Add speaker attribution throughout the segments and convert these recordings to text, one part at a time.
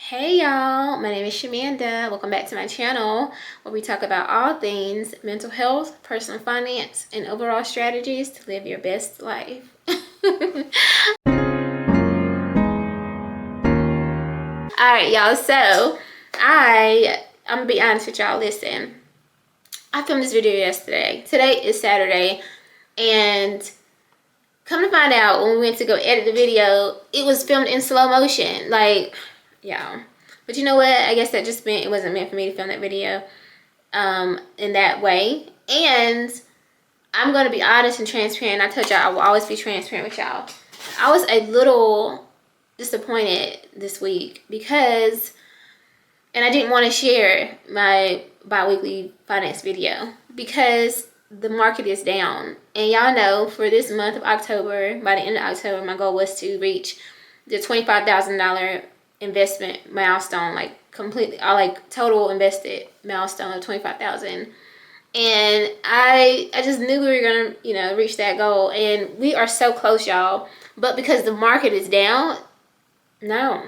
Speaker 1: Hey y'all, my name is Shamanda. Welcome back to my channel where we talk about all things mental health, personal finance, and overall strategies to live your best life. Alright y'all, so I'm gonna be honest with y'all. Listen, I filmed this video yesterday. Today is Saturday, and come to find out, when we went to go edit the video, it was filmed in slow motion. Like, yeah. But you know what? I guess that just meant it wasn't meant for me to film that video in that way. And I'm going to be honest and transparent. I told y'all I will always be transparent with y'all. I was a little disappointed this week because, and I didn't want to share my bi-weekly finance video because the market is down. And y'all know, for this month of October, by the end of October, my goal was to reach the $25,000 investment milestone, like completely, like total invested milestone of 25,000. And I just knew we were gonna, reach that goal, and we are so close, y'all. But because the market is down, no.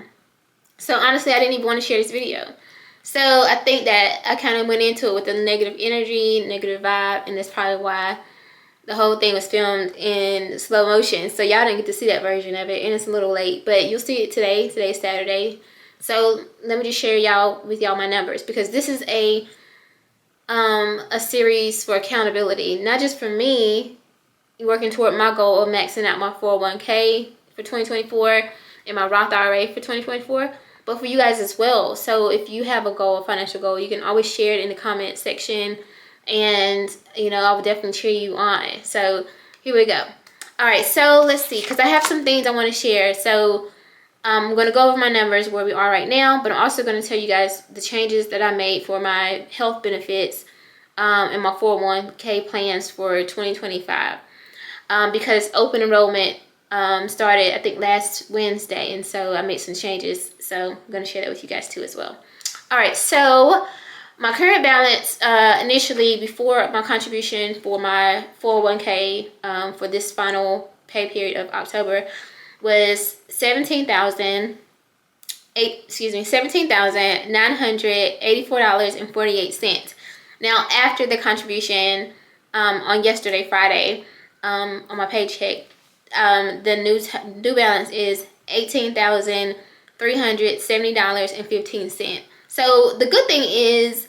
Speaker 1: So honestly, I didn't even want to share this video. So I think that I kind of went into it with a negative energy, negative vibe, and that's probably why the whole thing was filmed in slow motion. So y'all didn't get to see that version of it, and it's a little late, but you'll see it today. Today's Saturday. So let me just share with y'all my numbers, because this is a series for accountability, not just for me working toward my goal of maxing out my 401k for 2024 and my Roth IRA for 2024, but for you guys as well. So if you have a goal, a financial goal, you can always share it in the comment section, and I will definitely cheer you on. So here we go. All right, so let's see, because I have some things I want to share. So I'm going to go over my numbers where we are right now, but I'm also going to tell you guys the changes that I made for my health benefits and my 401k plans for 2025, because open enrollment started, I think, last Wednesday, and so I made some changes. So I'm going to share that with you guys too as well. All right, so my current balance initially, before my contribution for my 401k for this final pay period of October, was $17,984.48. Now, after the contribution on yesterday, Friday, on my paycheck, the new balance is $18,370.15. So the good thing is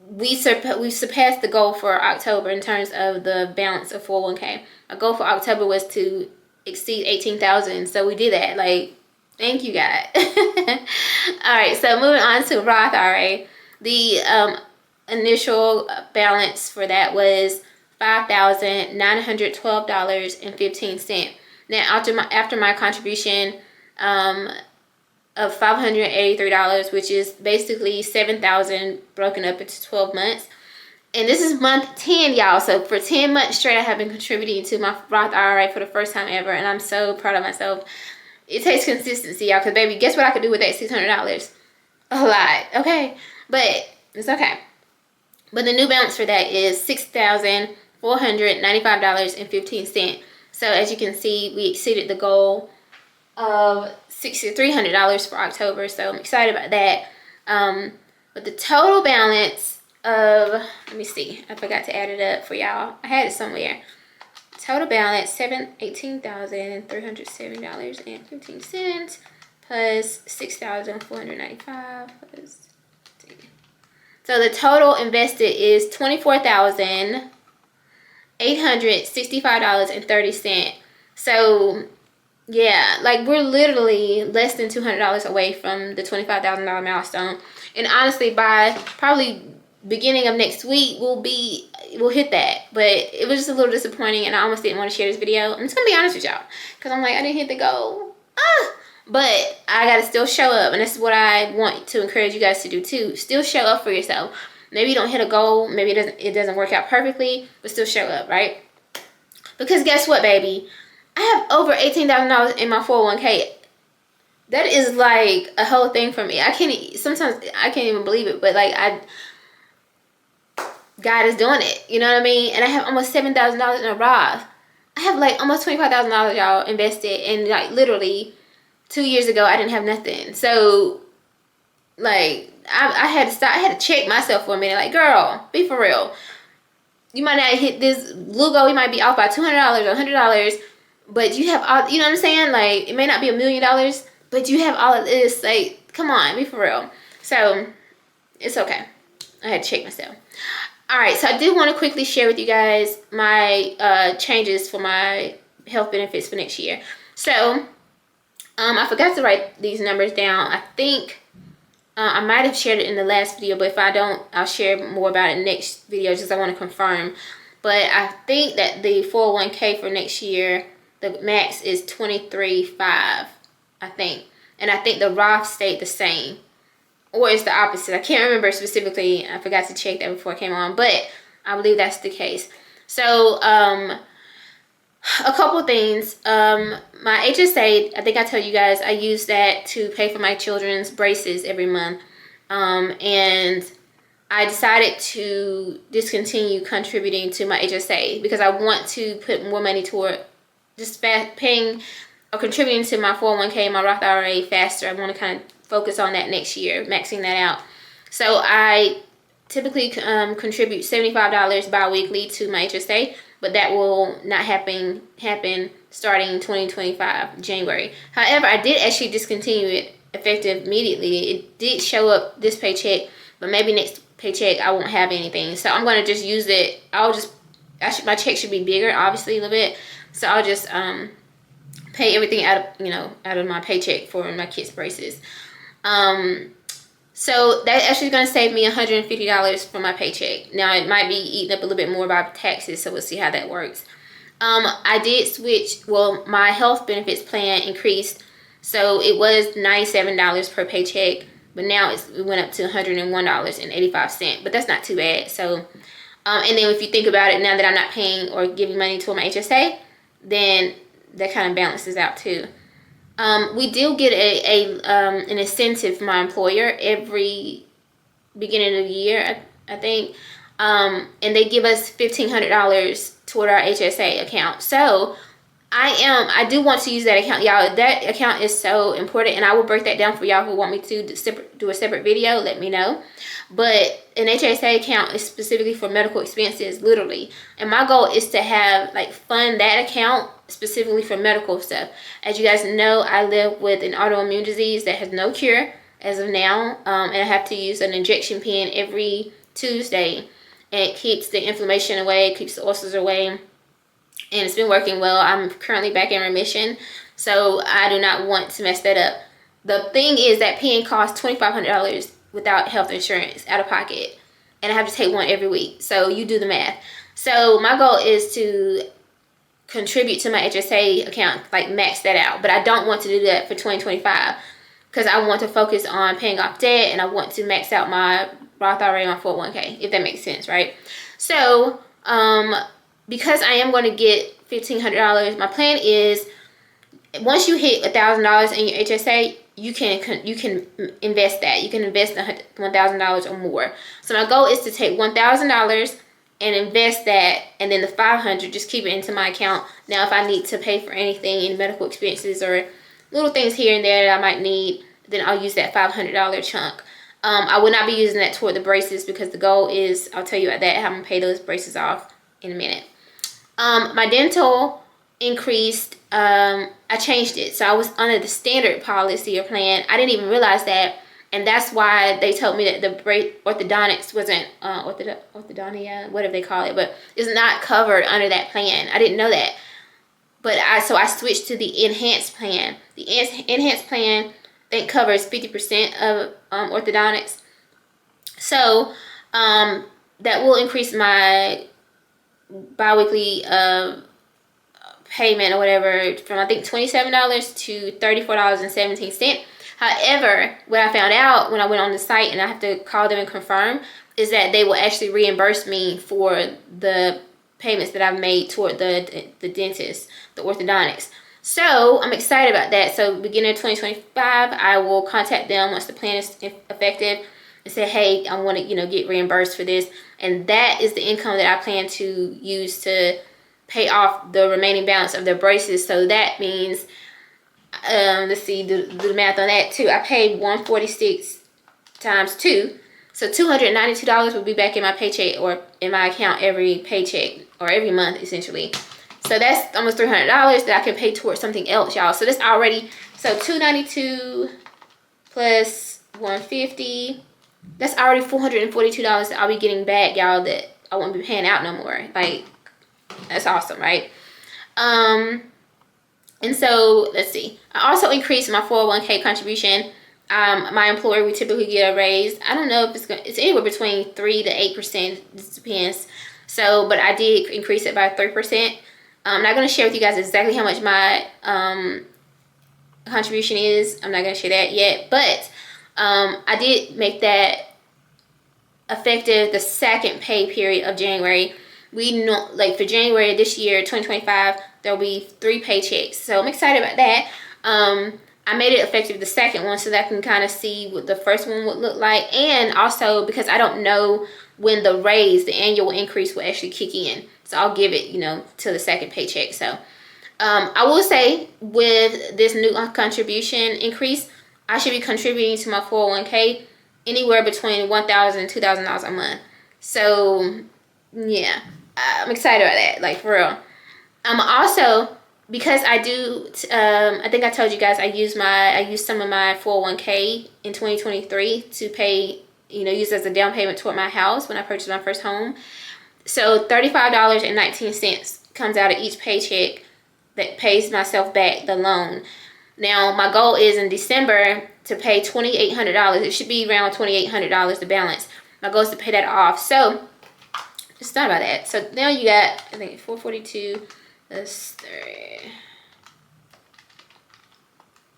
Speaker 1: we surpassed the goal for October in terms of the balance of 401k. Our goal for October was to exceed 18,000, so we did that. Like, thank you, God. All right, so moving on to Roth IRA. The initial balance for that was $5,912.15. Now, after my contribution of $583, which is basically $7,000 broken up into 12 months. And this is month 10, y'all. So for 10 months straight, I have been contributing to my Roth IRA for the first time ever, and I'm so proud of myself. It takes consistency, y'all, because baby, guess what I could do with that $600? A lot, okay? But it's okay. But the new balance for that is $6,495.15. So as you can see, we exceeded the goal of $6,300 for October, so I'm excited about that. But the total balance of, let me see, I forgot to add it up for y'all. I had it somewhere. Total balance, $18,370.15 plus $6,495 plus, so the total invested is $24,865.30. So yeah, like, we're literally less than $200 away from the $25,000 milestone. And honestly, by probably beginning of next week, we'll hit that. But it was just a little disappointing, and I almost didn't want to share this video. I'm just gonna be honest with y'all, because I'm like, I didn't hit the goal. But I gotta still show up, and this is what I want to encourage you guys to do too. Still show up for yourself. Maybe you don't hit a goal, maybe it doesn't work out perfectly, but still show up, right? Because guess what, baby? I have over $18,000 in my 401k. That is like a whole thing for me. Sometimes I can't even believe it, but like, God is doing it. You know what I mean? And I have almost $7,000 in a Roth. I have like almost $25,000, y'all, invested, and like literally 2 years ago I didn't have nothing. So Like, I had to stop. I had to check myself for a minute. Like, girl, be for real. You might not hit this little goal. You might be off by $200 or $100, but you have all. You know what I'm saying? Like, it may not be $1 million, but you have all of this. Like, come on, be for real. So it's okay. I had to check myself. All right, so I do want to quickly share with you guys my changes for my health benefits for next year. So I forgot to write these numbers down. I think I might have shared it in the last video, but if I don't, I'll share more about it next video, just I want to confirm. But I think that the 401k for next year, the max is $23,500, I think. And I think the Roth stayed the same. Or it's the opposite. I can't remember specifically. I forgot to check that before I came on, but I believe that's the case. So, a couple things. My HSA, I think I told you guys, I use that to pay for my children's braces every month. And I decided to discontinue contributing to my HSA because I want to put more money toward just paying or contributing to my 401k, my Roth IRA faster. I want to kind of focus on that next year, maxing that out. So I typically contribute $75 bi-weekly to my HSA, but that will not happen starting 2025 January. However, I did actually discontinue it effective immediately. It did show up this paycheck, but maybe next paycheck I won't have anything. So I'm going to just use it. My check should be bigger, obviously, a little bit. So I'll just pay everything out of my paycheck for my kids' braces. So that's actually going to save me $150 for my paycheck. Now, it might be eaten up a little bit more by taxes, so we'll see how that works. I did switch, my health benefits plan increased, so it was $97 per paycheck, but now it went up to $101.85, but that's not too bad. So, and then if you think about it, now that I'm not paying or giving money toward my HSA, then that kind of balances out too. We do get an incentive from my employer every beginning of the year, I think, and they give us $1,500 toward our HSA account. So I do want to use that account, y'all. That account is so important, and I will break that down for y'all who want me to do a separate video. Let me know. But an HSA account is specifically for medical expenses, literally. And my goal is to fund that account specifically for medical stuff. As you guys know, I live with an autoimmune disease that has no cure as of now, and I have to use an injection pen every Tuesday, and it keeps the inflammation away, it keeps the ulcers away, and it's been working well. I'm currently back in remission, so I do not want to mess that up. The thing is that pen costs $2,500 without health insurance out of pocket, and I have to take one every week, so you do the math. So my goal is to contribute to my HSA account, max that out, but I don't want to do that for 2025 because I want to focus on paying off debt, and I want to max out my Roth IRA on 401k, if that makes sense, right? So because I am going to get $1,500, my plan is once you hit $1,000 in your HSA, you can invest that. You can invest $1,000 or more. So my goal is to take $1,000 and invest that, and then the $500 just keep it into my account. Now, if I need to pay for anything, any medical expenses or little things here and there that I might need, then I'll use that $500 chunk. I will not be using that toward the braces because the goal is, I'll tell you about that, how I'm gonna pay those braces off in a minute. My dental increased. I changed it, so I was under the standard policy or plan. I didn't even realize that. And that's why they told me that the orthodontics wasn't, orthodontia, whatever they call it, but it's not covered under that plan. I didn't know that. But so I switched to the enhanced plan. The enhanced plan, I think, covers 50% of orthodontics. So that will increase my bi-weekly payment or whatever from, I think, $27 to $34.17. However, what I found out when I went on the site, and I have to call them and confirm, is that they will actually reimburse me for the payments that I've made toward the dentist, the orthodontics. So I'm excited about that. So beginning of 2025, I will contact them once the plan is effective and say, hey, I want to get reimbursed for this. And that is the income that I plan to use to pay off the remaining balance of their braces. So that means, let's see, do the math on that too. I paid $146 times 2. So $292 will be back in my paycheck or in my account every paycheck or every month, essentially. So that's almost $300 that I can pay towards something else, y'all. So that's already, so $292 plus $150, that's already $442 that I'll be getting back, y'all, that I won't be paying out no more. Like, that's awesome, right? And so let's see. I also increased my 401k contribution. My employer, we typically get a raise. I don't know if it's anywhere between 3 to 8%. This depends. So, but I did increase it by 3%. I'm not going to share with you guys exactly how much my contribution is. I'm not going to share that yet, but I did make that effective the second pay period of January. We know, like, for January this year, 2025, there'll be 3 paychecks. So I'm excited about that. I made it effective the second one so that I can kind of see what the first one would look like. And also because I don't know when the raise, the annual increase, will actually kick in. So I'll give it, till the second paycheck. So I will say with this new contribution increase, I should be contributing to my 401k anywhere between $1,000 and $2,000 a month. So yeah, I'm excited about that, like, for real. Also, because I do, I think I told you guys I used some of my 401k in 2023 to pay, use as a down payment toward my house when I purchased my first home. So $35.19 comes out of each paycheck that pays myself back the loan. Now, my goal is in December to pay $2,800. It should be around $2,800 to balance. My goal is to pay that off. So just thought about that. So now you got, I think, 442. That's 30.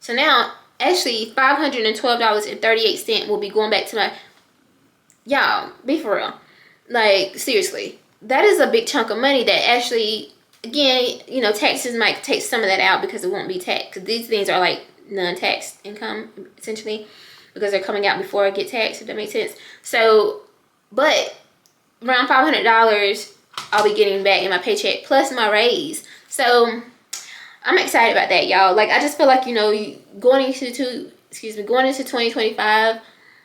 Speaker 1: So now, actually, $512.38 will be going back to my. Y'all, be for real. Like, seriously, that is a big chunk of money that actually, again, taxes might take some of that out because it won't be taxed. Because these things are like non-taxed income, essentially, because they're coming out before I get taxed, if that makes sense. So, but around $500 I'll be getting back in my paycheck plus my raise. So I'm excited about that, y'all. Like, I just feel like, going into 2025,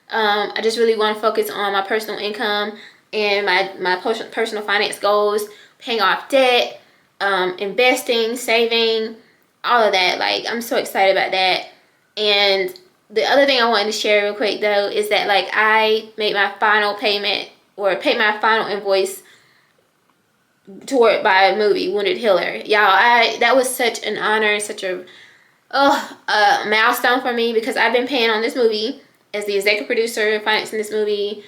Speaker 1: I just really want to focus on my personal income and my personal finance goals, paying off debt, investing, saving, all of that. Like, I'm so excited about that. And the other thing I wanted to share real quick, though, is that, like, I made my final payment or paid my final invoice toward by a movie, Wounded Healer. Y'all, that was such an honor, such a milestone for me, because I've been paying on this movie as the executive producer, financing this movie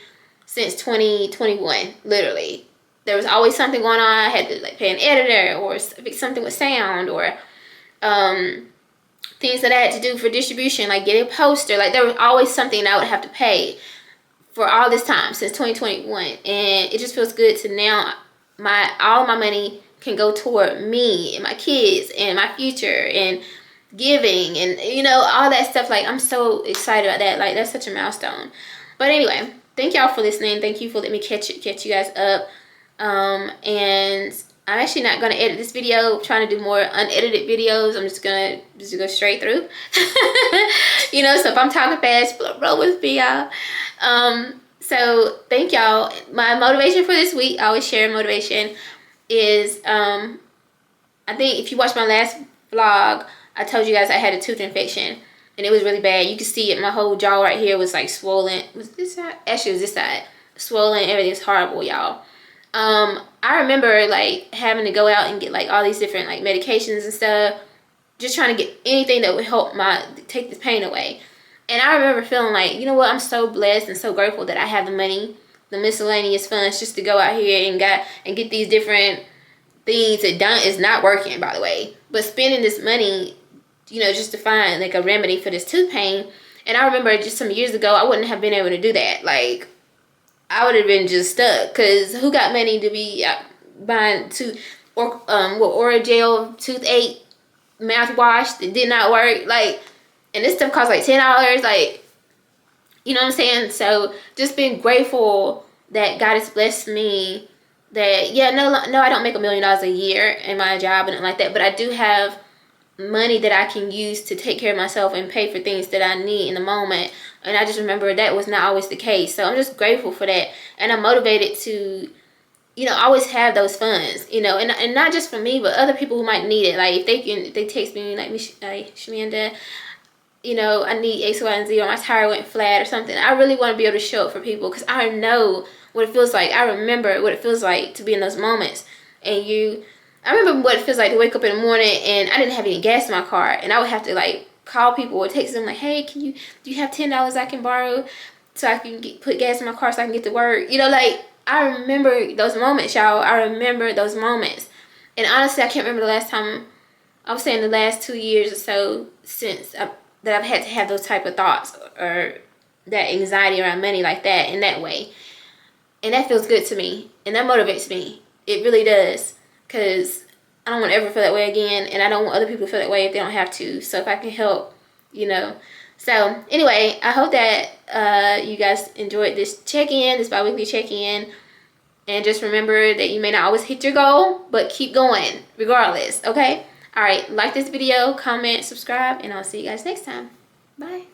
Speaker 1: since 2021, literally. There was always something going on. I had to, like, pay an editor or fix something with sound or things that I had to do for distribution, like get a poster. Like, there was always something that I would have to pay for all this time since 2021. And it just feels good to now all of my money can go toward me and my kids and my future and giving and all that stuff. Like, I'm so excited about that. Like, that's such a milestone. But anyway, thank y'all for listening. Thank you for letting me catch you guys up. And I'm actually not gonna edit this video. I'm trying to do more unedited videos. I'm just gonna go straight through. So if I'm talking fast, roll with me, y'all. So thank y'all. My motivation for this week, I always share motivation, is I think if you watched my last vlog, I told you guys I had a tooth infection and it was really bad. You can see it. My whole jaw right here was like swollen. Was this side? Actually, it was this side. Swollen. Everything's horrible, y'all. I remember, like, having to go out and get, like, all these different, like, medications and stuff, just trying to get anything that would help take this pain away. And I remember feeling like, you know what, I'm so blessed and so grateful that I have the money, the miscellaneous funds, just to go out here and get these different things that is not working, by the way. But spending this money, just to find, like, a remedy for this tooth pain. And I remember just some years ago, I wouldn't have been able to do that. Like, I would have been just stuck, because who got money to be buying oral gel, toothache, mouthwash that did not work? Like, and this stuff costs like $10. Like, you know what I'm saying? So just being grateful that God has blessed me. That, no, I don't make $1 million a year in my job and like that, but I do have money that I can use to take care of myself and pay for things that I need in the moment. And I just remember that was not always the case. So I'm just grateful for that. And I'm motivated to, you know, always have those funds, you know, and not just for me, but other people who might need it. Like if they text me like, Shamanda, you know, I need X, Y, and Z, or my tire went flat or something. I really want to be able to show up for people because I know what it feels like. I remember what it feels like to be in those moments. And I remember what it feels like to wake up in the morning and I didn't have any gas in my car, and I would have to like call people or text them like, hey, do you have $10 I can borrow so I can put gas in my car so I can get to work? You know, like, I remember those moments, y'all. I remember those moments. And honestly, I can't remember the last time, I would say in the last 2 years or so that I've had to have those type of thoughts or that anxiety around money like that in that way. And that feels good to me. And that motivates me. It really does. Because I don't want to ever feel that way again. And I don't want other people to feel that way if they don't have to. So if I can help, you know. So anyway, I hope that you guys enjoyed this check-in, this bi-weekly check-in. And just remember that you may not always hit your goal, but keep going regardless, okay? All right, like this video, comment, subscribe, and I'll see you guys next time. Bye.